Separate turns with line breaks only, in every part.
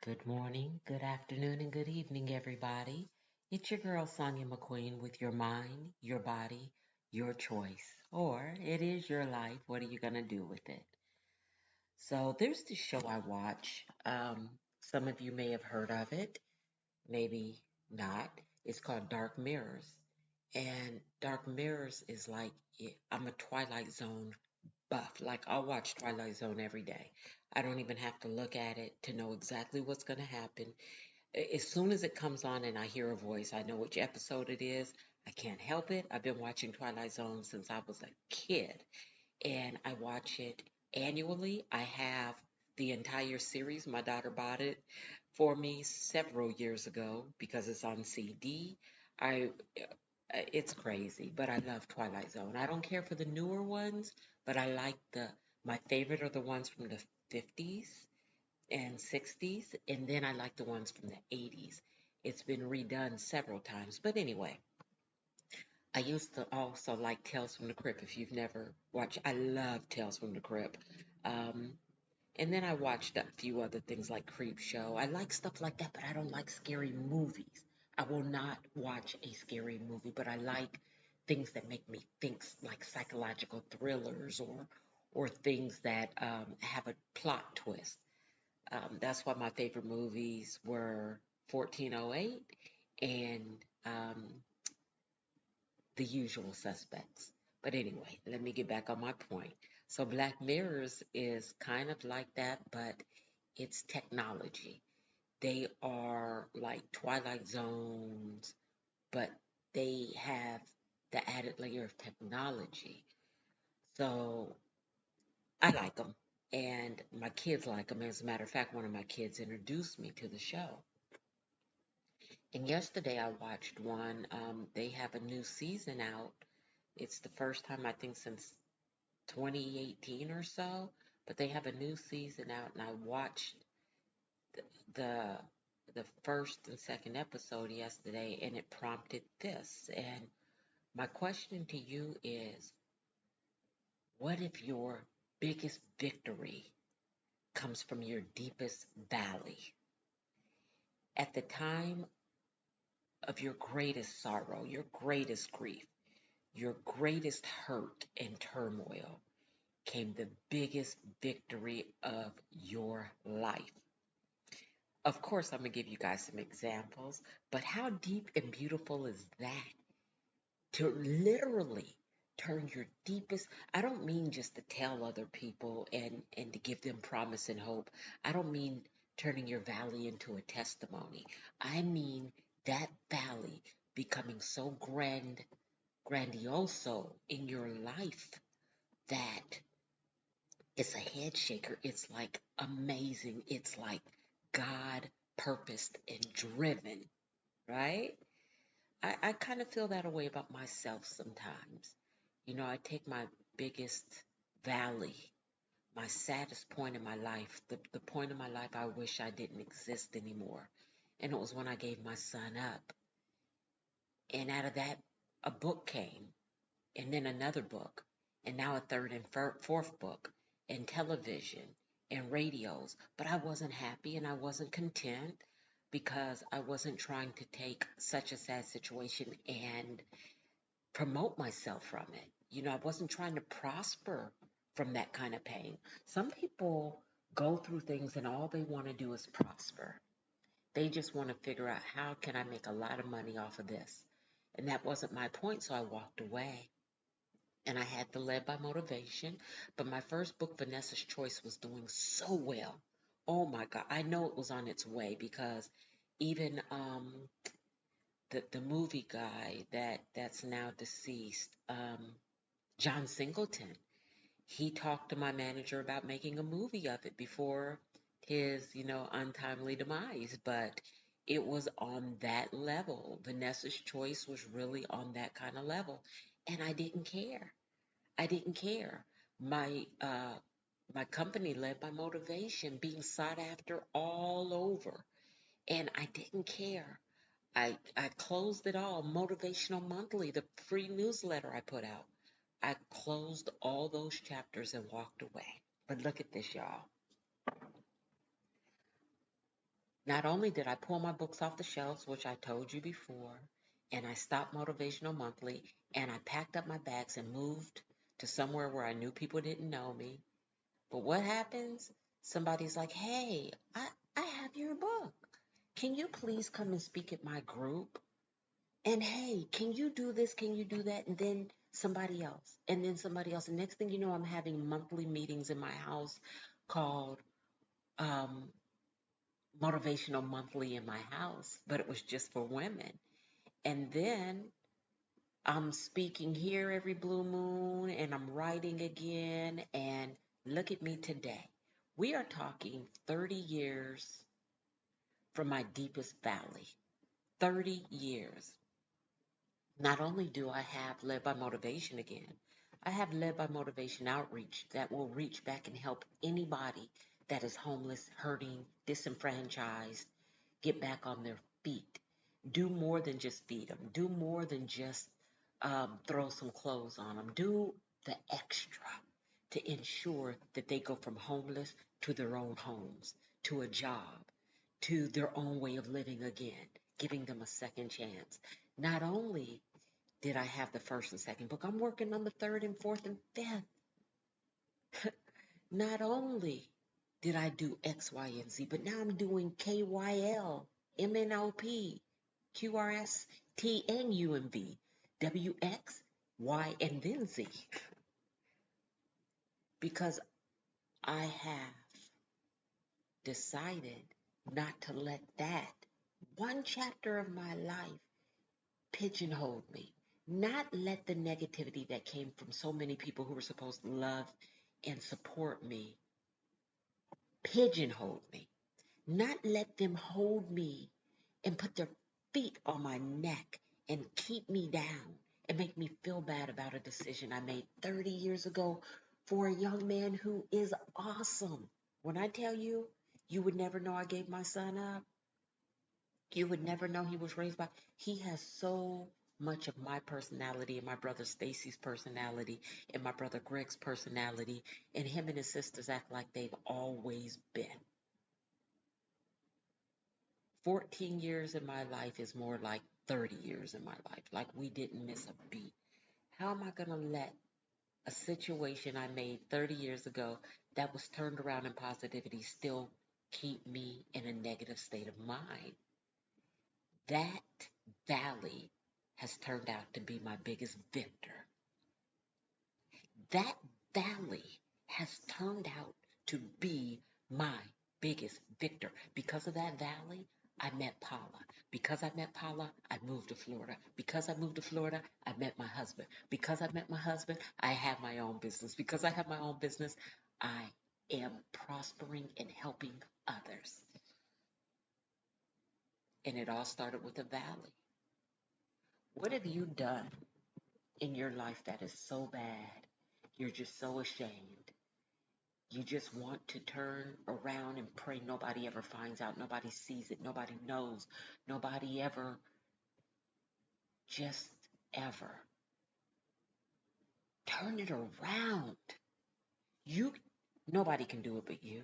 Good morning, good afternoon, and good evening, everybody. It's your girl, Sonia McQueen, with your mind, your body, your choice. Or it is your life. What are you going to do with it? So there's this show I watch. Some of you may have heard of it, maybe not. It's called Dark Mirrors. And Dark Mirrors is like, I'm a Twilight Zone buff. Like, I'll watch Twilight Zone every day. I don't even have to look at it to know exactly what's going to happen. As soon as it comes on and I hear a voice, I know which episode it is. I can't help it. I've been watching Twilight Zone since I was a kid, and I watch it annually. I have the entire series. My daughter bought it for me several years ago because it's on CD. I it's crazy, but I love Twilight Zone. I don't care for the newer ones, but I like the my favorite are the ones from the 50s and 60s, and then I like the ones from the 80s. It's been redone several times. But anyway, I used to also like Tales from the Crypt. If you've never watched, I love Tales from the Crypt. Um, and then I watched a few other things like Creep Show. I like stuff like that, but I don't like scary movies. I will not watch a scary movie, but I like things that make me think, like psychological thrillers or things that have a plot twist. That's why my favorite movies were 1408 and The Usual Suspects. But anyway, let me get back on my point. So Black Mirrors is kind of like that, but it's technology. They are like Twilight Zones, but they have the added layer of technology. So I like them. And my kids like them. As a matter of fact, one of my kids introduced me to the show. And yesterday I watched one. They have a new season out. It's the first time I think since 2018 or so, but they have a new season out, and I watched the the first and second episode yesterday, and it prompted this. And my question to you is, what if your biggest victory comes from your deepest valley? At the time of your greatest sorrow, your greatest grief, your greatest hurt and turmoil came the biggest victory of your life. Of course, I'm going to give you guys some examples, but how deep and beautiful is that? To literally turn your deepest, I don't mean just to tell other people and to give them promise and hope. I don't mean turning your valley into a testimony. I mean that valley becoming so grandioso in your life that it's a head shaker. It's like amazing. It's like God purposed and driven, right? I kind of feel that way about myself sometimes. You know, I take my biggest valley, my saddest point in my life, the point in my life I wish I didn't exist anymore. And it was when I gave my son up. And out of that, a book came, and then another book, and now a third and fourth book, and television and radios. But I wasn't happy and I wasn't content because I wasn't trying to take such a sad situation and promote myself from it. You know, I wasn't trying to prosper from that kind of pain. Some people go through things and all they want to do is prosper. They just want to figure out how can I make a lot of money off of this. And that wasn't my point, so I walked away. And I had the Led by Motivation. But my first book, Vanessa's Choice, was doing so well. Oh my God. I know it was on its way because even the movie guy that's now deceased, John Singleton, he talked to my manager about making a movie of it before his, untimely demise. But it was on that level. Vanessa's Choice was really on that kind of level. And I didn't care. I didn't care. My company led by motivation being sought after all over, and I didn't care. I closed it all. Motivational Monthly, the free newsletter I put out. I closed all those chapters and walked away. But look at this, y'all. Not only did I pull my books off the shelves, which I told you before, and I stopped Motivational Monthly, and I packed up my bags and moved to somewhere where I knew people didn't know me. But what happens? Somebody's like, hey, I have your book. Can you please come and speak at my group? And hey, can you do this? Can you do that? And then somebody else, and then somebody else. And next thing you know, I'm having monthly meetings in my house called um, Motivational Monthly in my house, but it was just for women. And then I'm speaking here every blue moon, and I'm writing again. And look at me today. We are talking 30 years from my deepest valley. 30 years. Not only do I have Led by Motivation again, I have Led by Motivation Outreach that will reach back and help anybody that is homeless, hurting, disenfranchised, get back on their feet. Do more than just feed them. Do more than just throw some clothes on them. Do the extra to ensure that they go from homeless to their own homes, to a job, to their own way of living again, giving them a second chance. Not only did I have the first and second book, I'm working on the third and fourth and fifth. Not only did I do X, Y, and Z, but now I'm doing KYL, MNOP, QRS, T, and UMV, WX, Y, and then Z. Because I have decided not to let that one chapter of my life pigeonhole me. Not let the negativity that came from so many people who were supposed to love and support me pigeonhole me. Not let them hold me and put their feet on my neck and keep me down and make me feel bad about a decision I made 30 years ago for a young man who is awesome. When I tell you, you would never know I gave my son up. You would never know he was raised by. He has so much of my personality and my brother Stacy's personality and my brother Greg's personality, and him and his sisters act like they've always been. 14 years in my life is more like 30 years in my life. Like we didn't miss a beat. How am I going to let a situation I made 30 years ago that was turned around in positivity still keep me in a negative state of mind? That valley has turned out to be my biggest victor. That valley has turned out to be my biggest victor. Because of that valley, I met Paula. Because I met Paula, I moved to Florida. Because I moved to Florida, I met my husband. Because I met my husband, I have my own business. Because I have my own business, I am prospering and helping others. And it all started with a valley. What have you done in your life that is so bad, you're just so ashamed? You just want to turn around and pray nobody ever finds out, nobody sees it, nobody knows, nobody ever, just ever. Turn it around. You, nobody can do it but you.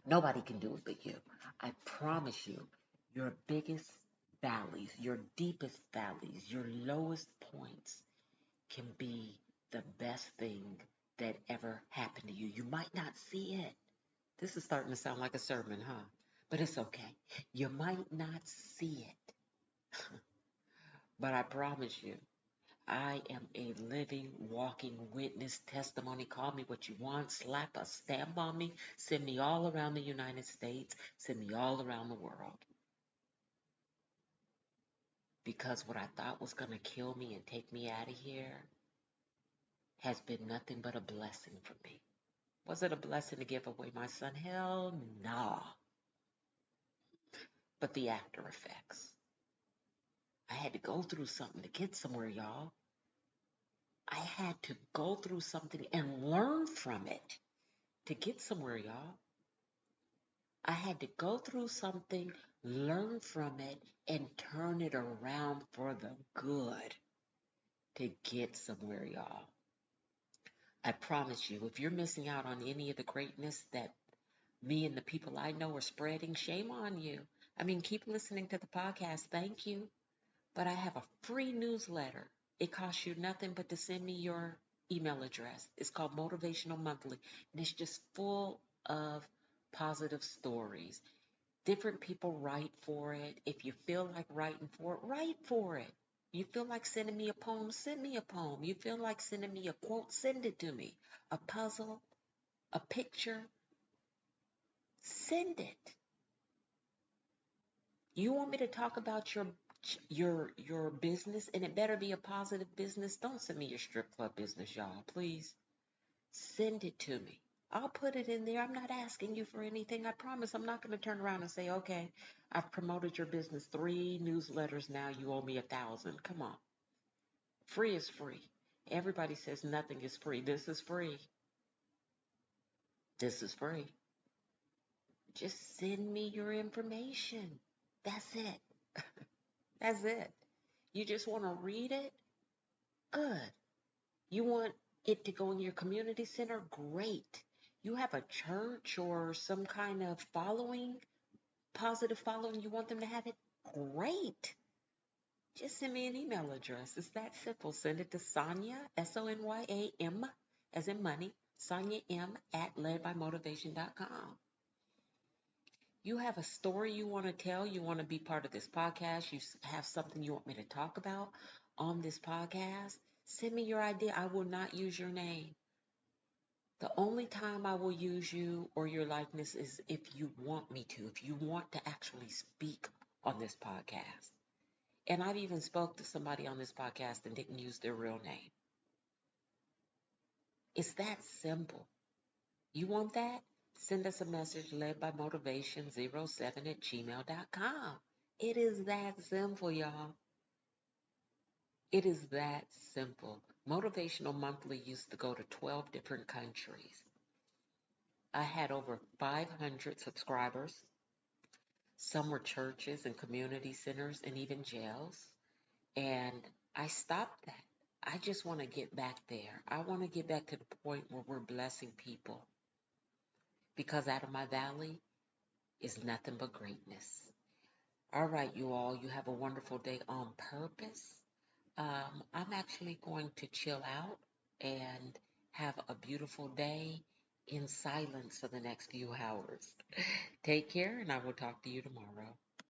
Nobody can do it but you. I promise you, your biggest valleys, your deepest valleys, your lowest points can be the best thing that ever happened to you. You might not see it. This is starting to sound like a sermon, huh? But it's okay. You might not see it. But I promise you, I am a living, walking witness testimony. Call me what you want. Slap a stamp on me. Send me all around the United States. Send me all around the world. Because what I thought was going to kill me and take me out of here has been nothing but a blessing for me. Was it a blessing to give away my son? Hell no. But the after effects. I had to go through something to get somewhere, y'all. I had to go through something and learn from it to get somewhere, y'all. I had to go through something, learn from it, and turn it around for the good to get somewhere, y'all. I promise you, if you're missing out on any of the greatness that Me and the people I know are spreading. Shame on you. I mean, keep listening to the podcast. Thank you. But I have a free newsletter. It costs you nothing but to send me your email address. It's called Motivational Monthly, and it's just full of positive stories. Different people write for it. If you feel like writing for it, write for it. You feel like sending me a poem, send me a poem. You feel like sending me a quote, send it to me. A puzzle, a picture, send it. You want me to talk about your business, and it better be a positive business? Don't send me your strip club business, y'all. Please send it to me. I'll put it in there. I'm not asking you for anything. I promise I'm not going to turn around and say, okay, I've promoted your business 3 newsletters now. You owe me 1,000. Come on. Free is free. Everybody says nothing is free. This is free. This is free. Just send me your information. That's it. That's it. You just want to read it? Good. You want it to go in your community center? Great. You have a church or some kind of following, positive following, you want them to have it? Great. Just send me an email address. It's that simple. Send it to Sonya, SONYAM, as in money, Sonya M at ledbymotivation.com. You have a story you want to tell, you want to be part of this podcast, you have something you want me to talk about on this podcast, send me your idea. I will not use your name. The only time I will use you or your likeness is if you want me to, if you want to actually speak on this podcast. And I've even spoke to somebody on this podcast and didn't use their real name. It's that simple. You want that? Send us a message led by motivation07@gmail.com. It is that simple, y'all. It is that simple. Motivational Monthly used to go to 12 different countries. I had over 500 subscribers. Some were churches and community centers and even jails. And I stopped that. I just want to get back there. I want to get back to the point where we're blessing people. Because out of my valley is nothing but greatness. All right, you all, you have a wonderful day on purpose. I'm actually going to chill out and have a beautiful day in silence for the next few hours. Take care, and I will talk to you tomorrow.